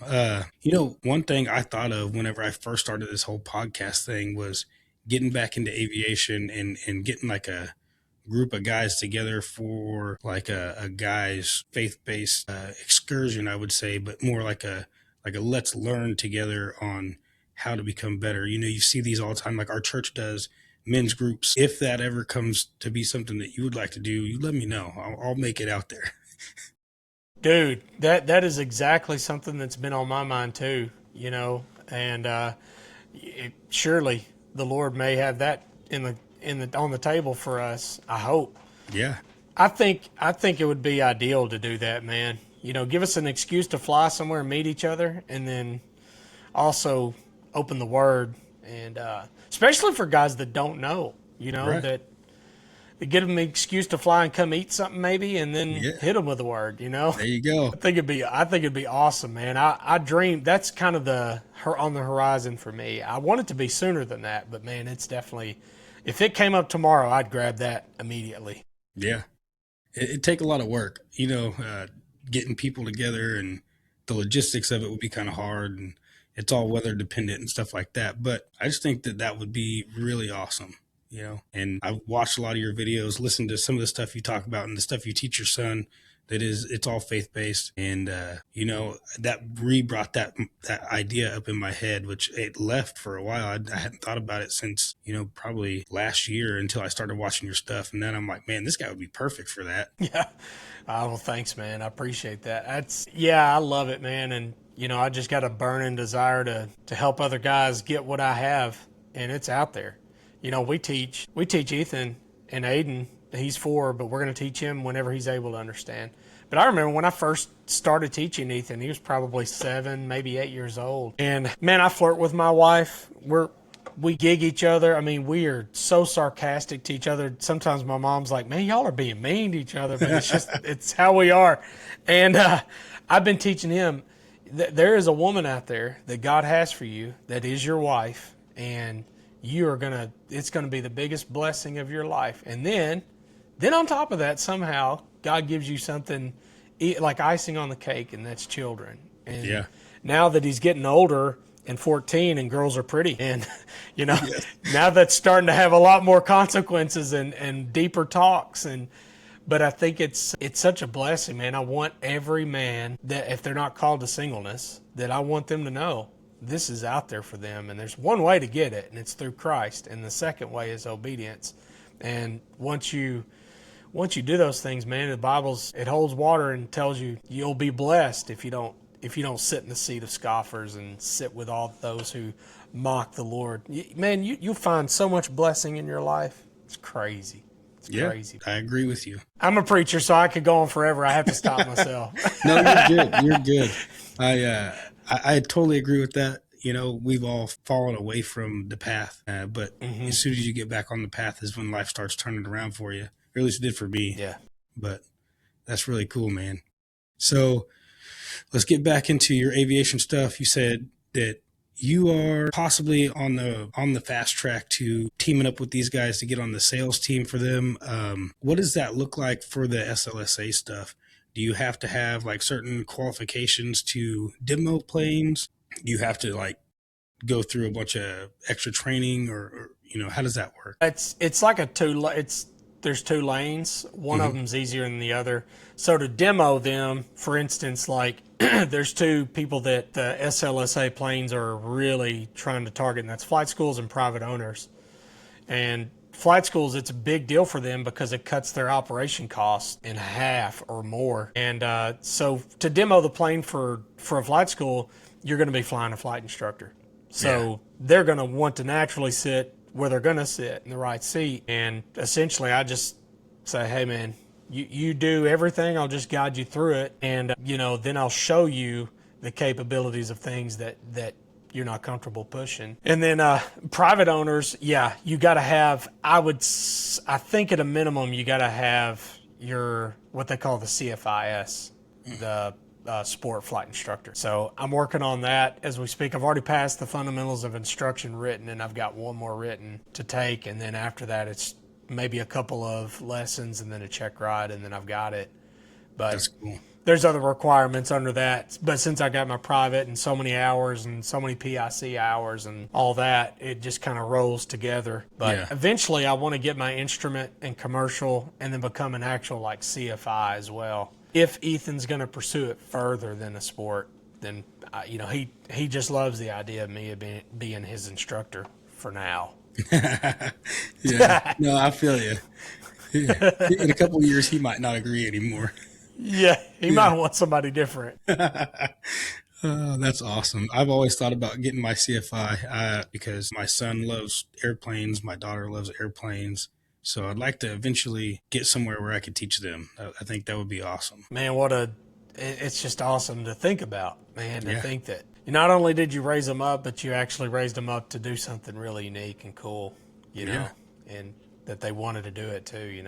One thing I thought of whenever I first started this whole podcast thing was getting back into aviation and getting like a group of guys together for like a guy's faith-based excursion, I would say, but more like a let's learn together on how to become better. You see these all the time, like our church does men's groups. If that ever comes to be something that you would like to do, you let me know. I'll make it out there. Dude, that is exactly something that's been on my mind too, and surely the Lord may have that on the table for us. I hope. Yeah. I think it would be ideal to do that, man. Give us an excuse to fly somewhere and meet each other, and then also open the Word, and especially for guys that don't know, Right. that get them an excuse to fly and come eat something maybe, and then hit them with the Word. There you go. I think it'd be awesome, man. I dream that's kind of on the horizon for me. I want it to be sooner than that, but man, it's definitely. If it came up tomorrow, I'd grab that immediately. Yeah. It'd take a lot of work, getting people together, and the logistics of it would be kind of hard, and it's all weather dependent and stuff like that. But I just think that would be really awesome, and I've watched a lot of your videos, listened to some of the stuff you talk about and the stuff you teach your son. It's all faith-based. And, that brought that idea up in my head, which it left for a while. I hadn't thought about it since, probably last year until I started watching your stuff. And then I'm like, man, this guy would be perfect for that. Yeah. Well, thanks, man. I appreciate that. I love it, man. And, I just got a burning desire to help other guys get what I have. And it's out there. We teach Ethan and Aiden. He's 4, but we're going to teach him whenever he's able to understand. But I remember when I first started teaching Ethan, he was probably 7, maybe 8 years old. And man, I flirt with my wife. We gig each other. I mean, we are so sarcastic to each other. Sometimes my mom's like, man, y'all are being mean to each other, but it's how we are. And I've been teaching him that there is a woman out there that God has for you that is your wife, and it's gonna be the biggest blessing of your life. And then on top of that, somehow God gives you something like icing on the cake, and that's children. And Yeah. now that he's getting older and 14 and girls are pretty, and Yes. now that's starting to have a lot more consequences and deeper talks. But I think it's such a blessing, man. I want every man that, if they're not called to singleness, that I want them to know this is out there for them. And there's one way to get it, and it's through Christ. And the second way is obedience. And once you do those things, man, it holds water and tells you you'll be blessed if you don't sit in the seat of scoffers and sit with all those who mock the Lord. Man, you'll find so much blessing in your life. It's crazy. Crazy. I agree with you. I'm a preacher, so I could go on forever. I have to stop myself. No, you're good. You're good. I totally agree with that. We've all fallen away from the path, but as soon as you get back on the path is when life starts turning around for you. Or at least it did for me. Yeah. But that's really cool, man. So let's get back into your aviation stuff. You said that you are possibly on the fast track to teaming up with these guys to get on the sales team for them. What does that look like for the SLSA stuff? Do you have to have like certain qualifications to demo planes? Do you have to like go through a bunch of extra training, or how does that work? It's like there's two lanes. One of them's easier than the other. So to demo them, for instance, like there's two people that the SLSA planes are really trying to target, and that's flight schools and private owners. And flight schools, it's a big deal for them because it cuts their operation costs in half or more. And so to demo the plane for a flight school, you're going to be flying a flight instructor. So they're going to want to naturally sit where they're going to sit in the right seat. And essentially, I just say, hey, man, you do everything. I'll just guide you through it. And, then I'll show you the capabilities of things that you're not comfortable pushing. And then private owners, you got to have, I think at a minimum, you got to have what they call the CFIS, the sport flight instructor. So I'm working on that as we speak. I've already passed the fundamentals of instruction written, and I've got one more written to take. And then after that, it's maybe a couple of lessons and then a check ride, and then I've got it. But that's cool. There's other requirements under that. But since I got my private and so many hours and so many PIC hours and all that, it just kind of rolls together. But eventually I want to get my instrument and commercial and then become an actual like CFI as well. If Ethan's going to pursue it further than a sport, then he just loves the idea of me being his instructor for now. Yeah, no, I feel you. Yeah. In a couple of years, he might not agree anymore. Yeah, he might want somebody different. Oh, that's awesome. I've always thought about getting my CFI because my son loves airplanes, my daughter loves airplanes. So I'd like to eventually get somewhere where I could teach them. I think that would be awesome. Man, it's just awesome to think about, man, to think that not only did you raise them up, but you actually raised them up to do something really unique and cool, and that they wanted to do it too,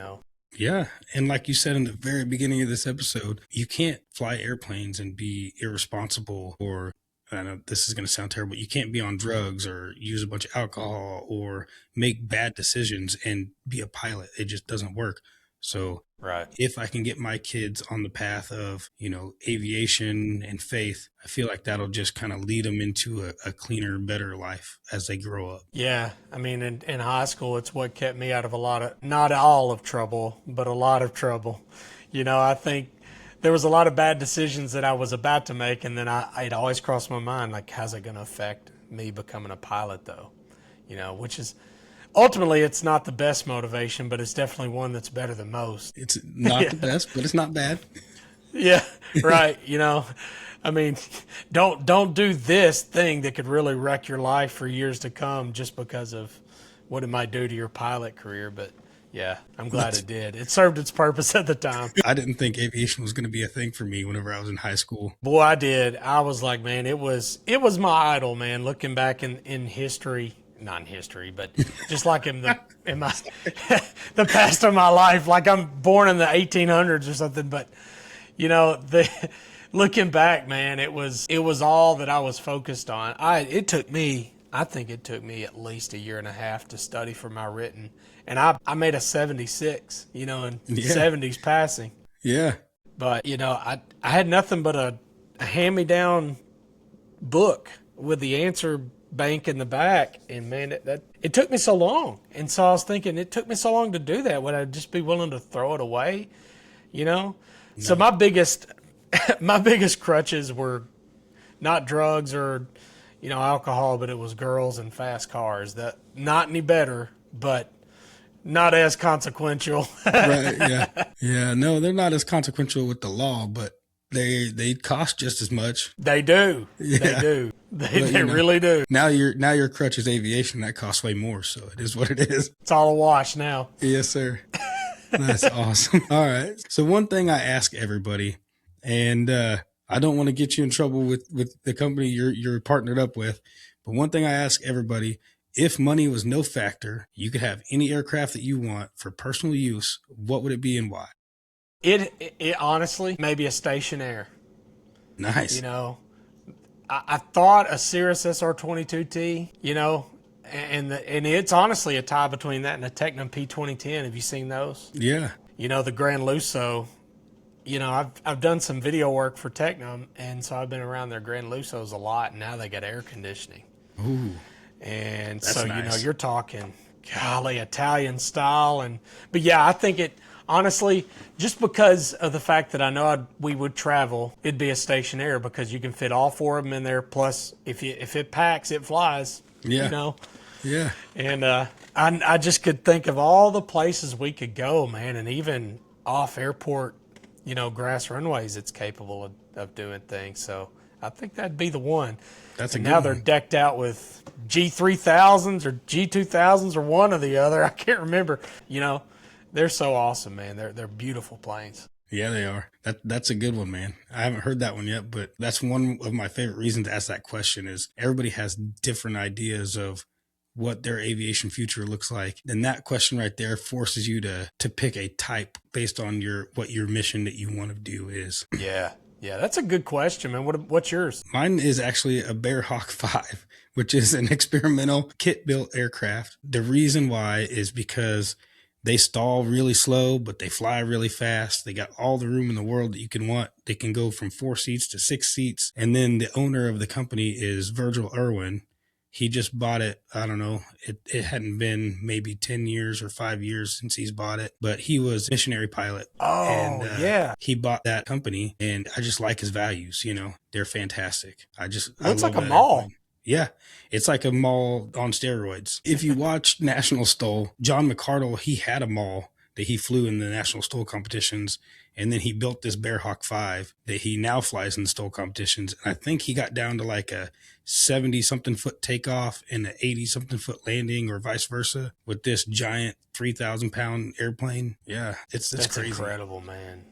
Yeah. And like you said in the very beginning of this episode, you can't fly airplanes and be irresponsible, or I know this is going to sound terrible. You can't be on drugs or use a bunch of alcohol or make bad decisions and be a pilot. It just doesn't work. So if I can get my kids on the path of, aviation and faith, I feel like that'll just kind of lead them into a cleaner, better life as they grow up. Yeah. I mean, in high school, it's what kept me out of not all of trouble, but a lot of trouble. I think there was a lot of bad decisions that I was about to make, and then it always crossed my mind, like, how's it going to affect me becoming a pilot, though? Which is ultimately, it's not the best motivation, but it's definitely one that's better than most. It's not the best, but it's not bad. Yeah, right. I mean, don't do this thing that could really wreck your life for years to come just because of what it might do to your pilot career. But yeah, I'm glad it did. It served its purpose at the time. I didn't think aviation was going to be a thing for me whenever I was in high school. Boy, I did. I was like, man, it was my idol, man. Looking back in history, not in history, but just like in my the past of my life, like I'm born in the 1800s or something. But looking back, man, it was all that I was focused on. It took me I think it took me at least a year and a half to study for my written. And I made a 76, you know, in Yeah. 70s passing. Yeah. But, you know, I had nothing but a hand-me-down book with the answer bank in the back. And, man, it took me so long. And so I was thinking, it took me so long to do that. Would I just be willing to throw it away, you know? So No. my biggest my biggest crutches were not drugs or, you know, alcohol, but it was girls and fast cars. That not any better, but not as consequential. Right. Yeah. Yeah. No, they're not as consequential with the law, but they cost just as much. They do. They Yeah. do. They, But they really do. now your crutch is aviation. That costs way more. So it is what it is. It's all a wash now. Yes, sir. That's awesome. All right. So one thing I ask everybody, and I don't want to get you in trouble with the company you're partnered up with, but one thing I ask everybody, if money was no factor, you could have any aircraft that you want for personal use, what would it be and why? It honestly may be a stationaire. Nice. You know, I thought a Cirrus SR22T, you know, and it's honestly a tie between that and a Tecnam P2010. Have you seen those? Yeah. You know, the Grand Lusso. You know, I've done some video work for Tecnam, and so I've been around their Grand Lusos a lot, and now they got air conditioning. Ooh. And That's so, nice. you know, you're talking, golly, Italian style. But yeah, I think it, honestly, just because of the fact that I know we would travel, it'd be a stationaire because you can fit all four of them in there. Plus, if it packs, it flies, Yeah. you know. Yeah. And I just could think of all the places we could go, man, and even off airport, you know, grass runways it's capable of doing things. So I think that'd be the one. That's a and good now one. they're decked out with G3000s or G2000s or one or the other. I can't remember. You know, they're so awesome, man. They're beautiful planes. Yeah, they are. That's a good one, man. I haven't heard that one yet, but that's one of my favorite reasons to ask that question is everybody has different ideas of what their aviation future looks like. And that question right there forces you to pick a type based on what your mission that you want to do is. Yeah. Yeah, that's a good question, man. What's yours? Mine is actually a Bear Hawk 5, which is an experimental kit-built aircraft. The reason why is because they stall really slow, but they fly really fast. They got all the room in the world that you can want. They can go from 4 seats to 6 seats. And then the owner of the company is Virgil Irwin. He just bought it. I don't know. It hadn't been maybe 10 years or 5 years since he's bought it, but he was a missionary pilot. Oh, and, yeah. He bought that company, and I just like his values. You know, they're fantastic. Looks I love like a that mall. airplane. Yeah, it's like a mall on steroids. If you watch National Stoll, John McCardle, he had a mall that he flew in the National Stoll competitions, and then he built this Bear Hawk 5 that he now flies in the Stoll competitions. And I think he got down to like a 70-something foot takeoff and an 80-something foot landing or vice versa with this giant 3,000-pound airplane. Yeah, it's That's crazy. incredible, man.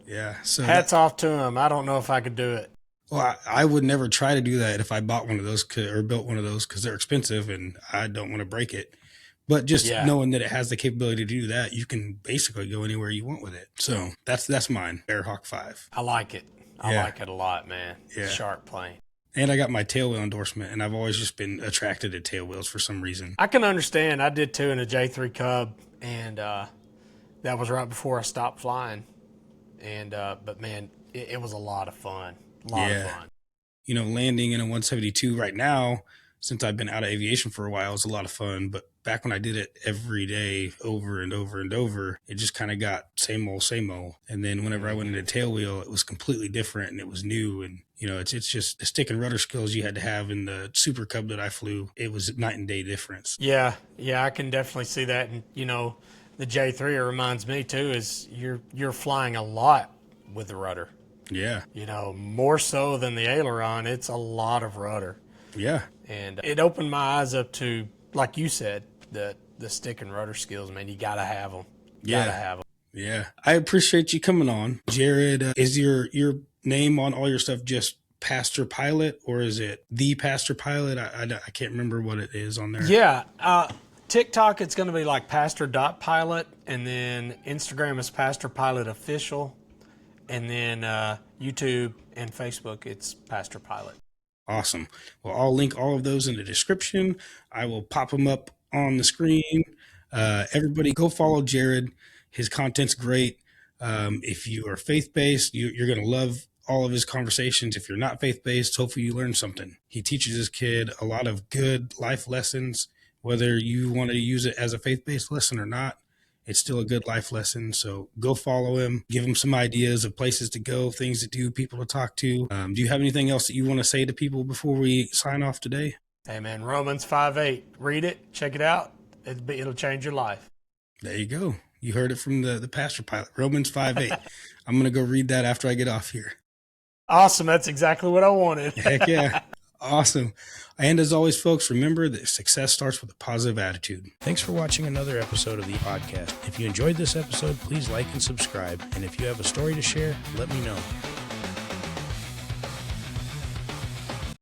Yeah. So Hats off to him. I don't know if I could do it. well, I would never try to do that if I bought one of those or built one of those because they're expensive and I don't want to break it. But just knowing that it has the capability to do that, you can basically go anywhere you want with it. So that's mine, Bear Hawk 5. I like it. I Yeah. like it a lot, man. Yeah. Sharp plane. And I got my tailwheel endorsement, and I've always just been attracted to tailwheels for some reason. I can understand. I did too in a J3 Cub, and that was right before I stopped flying. And but man, it was a lot of fun. A lot of fun. You know, landing in a 172 right now, since I've been out of aviation for a while, is a lot of fun. But back when I did it every day over and over and over, it just kind of got same old, same old. And then whenever I went into tailwheel, it was completely different and it was new. And, you know, it's just the stick and rudder skills you had to have in the Super Cub that I flew. It was night and day difference. Yeah, I can definitely see that. And, you know, the J3, it reminds me too, is you're flying a lot with the rudder. Yeah. You know, more so than the aileron, it's a lot of rudder. Yeah. And it opened my eyes up to, like you said, the stick and rudder skills, man. You got to have them. Gotta have them. Yeah. I appreciate you coming on. Jared, is your name on all your stuff just Pastor Pilot, or is it the Pastor Pilot? I can't remember what it is on there. Yeah. TikTok, it's going to be like pastor.pilot, and then Instagram is Pastor Pilot Official, and then YouTube and Facebook, it's Pastor Pilot. Awesome. Well, I'll link all of those in the description. I will pop them up on the screen. Everybody go follow Jared. His content's great. If you are faith-based, you're going to love all of his conversations. If you're not faith-based, hopefully you learn something. He teaches his kid a lot of good life lessons, whether you want to use it as a faith-based lesson or not. It's still a good life lesson. So go follow him, give him some ideas of places to go, things to do, people to talk to. Do you have anything else that you want to say to people before we sign off today? Hey man, Romans 5:8. Read it, check it out. It'll change your life. There you go. You heard it from the pastor pilot, Romans 5:8. I'm going to go read that after I get off here. Awesome. That's exactly what I wanted. Heck yeah. Awesome. And as always, folks, remember that success starts with a positive attitude. Thanks for watching another episode of the podcast. If you enjoyed this episode, please like and subscribe. And if you have a story to share, let me know.